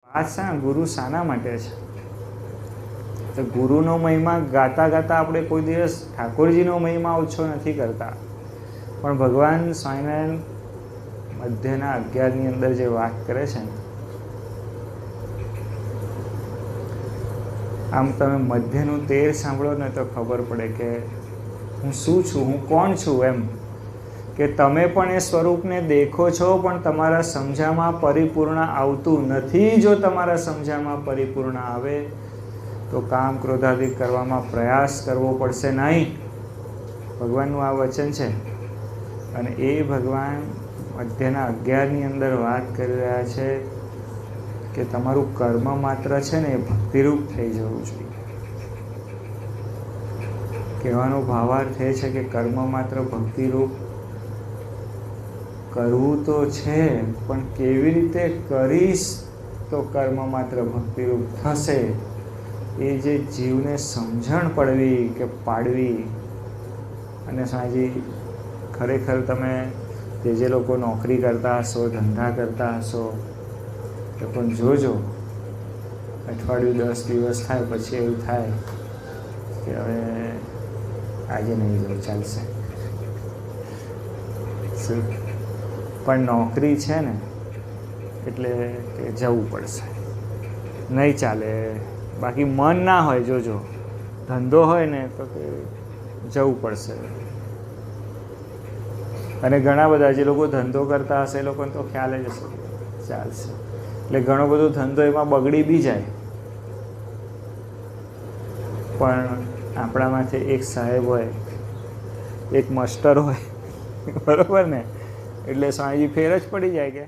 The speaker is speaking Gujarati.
આ ગુરુ શાના માટે છે? તો ગુરુનો મહિમા ગાતા ગાતા આપણે કોઈ દિવસ ઠાકોરજીનો મહિમા ઓછો નથી કરતા, પણ ભગવાન સ્વામિનારાયણ મધ્યના 11ની અંદર જે વાત કરે છે ને, આમ તમે મધ્યનું 13 સાંભળો ને તો ખબર પડે કે હું શું છું, હું કોણ છું. એમ કે તમે પણ એ સ્વરૂપને દેખો છો, પણ તમારા સમજામાં પરિપૂર્ણ આવતું નથી. જો તમારા સમજામાં પરિપૂર્ણ આવે તો કામ ક્રોધાદિ કરવામાં પ્રયાસ કરવો પડશે નહીં. ભગવાનનું આ વચન છે. અને એ ભગવાન મધ્યના 11ની અંદર વાત કરી રહ્યા છે કે તમારું કર્મ માત્ર છે ને એ ભક્તિરૂપ થઈ જવું જોઈએ. કહેવાનો ભાવાર્થ એ છે કે કર્મ માત્ર ભક્તિરૂપ કરવું તો છે, પણ કેવી રીતે કરીશ તો કર્મ માત્ર ભક્તિરૂપ થશે, એ જે જીવને સમજણ પડવી કે પાડવી. અને સાંજી ખરેખર તમે જે લોકો નોકરી કરતા હશો, ધંધા કરતા હશો, તો પણ જોજો અઠવાડિયું 10 દિવસ થાય પછી એવું થાય કે હવે આજે નહીં જવું, ચાલશે. શું પણ નોકરી છે ને એટલે કે જવું પડશે, નહીં ચાલે. બાકી મન ના હોય, જોજો ધંધો હોય ને તો કે જવું પડશે. અને ઘણા બધા જે લોકો ધંધો કરતા હશે એ લોકોને તો ખ્યાલ જ હશે, ચાલશે. એટલે ઘણો બધો ધંધો એમાં બગડી બી જાય. પણ આપણામાંથી એક સાહેબ હોય, એક માસ્ટર હોય, બરાબર ને, એટલે સ્વામીજી ફેર જ પડી જાય કે